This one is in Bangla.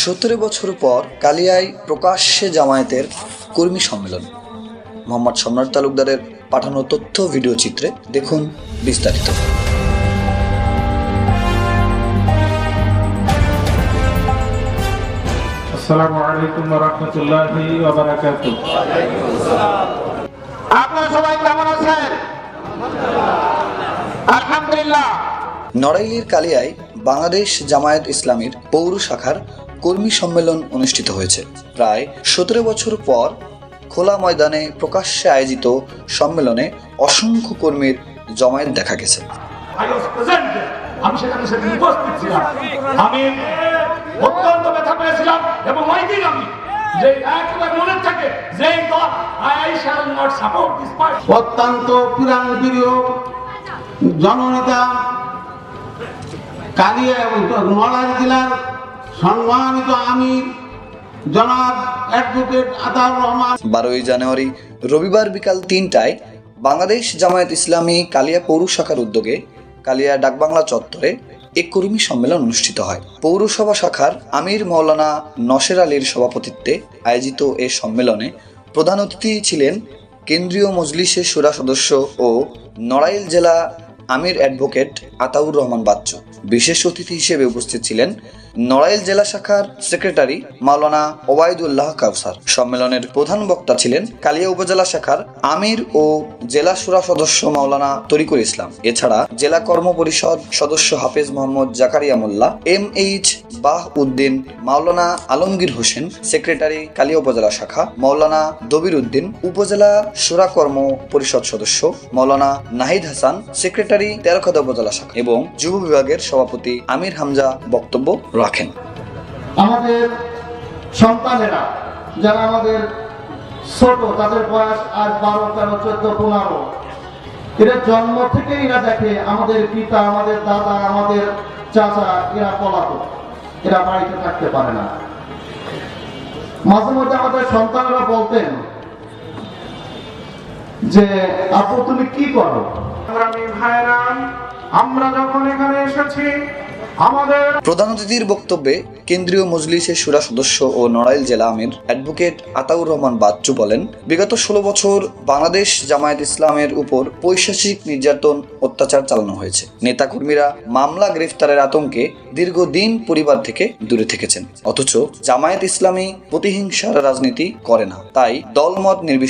17 বছর পর কালিয়ায় প্রকাশ্যে জামায়াতের কর্মী সম্মেলন। মোহাম্মদ সম্রাট তালুকদারের পাঠানো তথ্য ভিডিও চিত্রে দেখুন বিস্তারিত। আসসালামু আলাইকুম ওয়া রাহমাতুল্লাহি ওয়া বারাকাতুহু। আপনারা সবাই কেমন আছেন? আলহামদুলিল্লাহ। নড়াইলের কালিয়ায় বাংলাদেশ জামায়াত ইসলামীর পৌর শাখার কর্মী সম্মেলন অনুষ্ঠিত হয়েছে। প্রায় 17 বছর পর খোলা ময়দানে প্রকাশ্যে আয়োজিত সম্মেলনে অসংখ্য কর্মীর জমায়েত দেখা গেছে। আমি সেখানে সেদিন উপস্থিত ছিলাম। আমি অত্যন্ত ব্যথা পেয়েছিলাম এবং ওই দিন আমি যে একবার মনে থাকে যে দল I shall not support this party। অত্যন্ত পুরানো প্রিয় জননেতা কালিয়া এবং নড়াইল জেলার সম্মানিত আমির জনাব অ্যাডভোকেট আতাউর রহমান 12 জানুয়ারি রবিবার বিকাল 3টায় বাংলাদেশ জামায়াত ইসলামী কালিয়া পৌর শাখার উদ্যোগে কালিয়া ডাকবাংলা চত্বরে এক কর্মী সম্মেলন অনুষ্ঠিত হয়। পৌরসভা শাখার আমির মাওলানা নসের আলীর সভাপতিত্বে আয়োজিত এ সম্মেলনে প্রধান অতিথি ছিলেন কেন্দ্রীয় মজলিসের শুরা সদস্য ও নড়াইল জেলা আমির অ্যাডভোকেট আতাউর রহমান বাচ্চু। বিশেষ অতিথি হিসেবে উপস্থিত ছিলেন নড়াইল জেলা শাখার সেক্রেটারি মাওলানা ওবায়দুল্লাহ কাউসার। সম্মেলনের প্রধান বক্তা ছিলেন কালিয়া উপজেলা শাখার আমির ও জেলা শুরা সদস্য মাওলানা তরিকুল ইসলাম। এছাড়া জেলা কর্ম পরিষদ সদস্য হাফেজ মোহাম্মদ জাকারিয়া মোল্লা, MH বাহ উদ্দিন, মাওলানা আলমগীর হোসেন সেক্রেটারি কালিয়া উপজেলা শাখা, মাওলানা দবির উদ্দিন উপজেলা শুরা কর্ম পরিষদ সদস্য, মাওলানা নাহিদ হাসান সেক্রেটারি তেরখাদা উপজেলা শাখা এবং যুব বিভাগের সভাপতি আমির হামজা বক্তব্য রাখেন। আমাদের সন্তানেরা যারা আমাদের ছোট, তাদের বয়স আজ 12, 13, 14, 15, এরা জন্ম থেকে এরা দেখে আমাদের পিতা, আমাদের দাদা, আমাদের চাচা এরা পলাতক, এরা বাড়িতে থাকতে পারে না। মাঝে মধ্যে আমাদের সন্তানেরা বলতেন যে আপু তুমি কি করো? আমরা যখন এখানে এসেছি আমাদের প্রধান অতিথির বক্তব্যে কেন্দ্রীয় মজলিসের শুরা সদস্য ও নড়াইল জেলা আমির অ্যাডভোকেট আতাউর রহমান বাচ্চু বলেন, বিগত 16 বছর বাংলাদেশ জামায়াত ইসলামের উপর পৈশাচিক নির্যাতন অত্যাচার চালানো হয়েছে। নেতাকর্মীরা মামলা গ্রেফতারের আতঙ্কে দীর্ঘদিন পরিবার থেকে দূরে থেকেছেন। অথচ জামায়াত ইসলামী প্রতিহিংসার রাজনীতি করে না। তাই দলমত নির্বিশেষে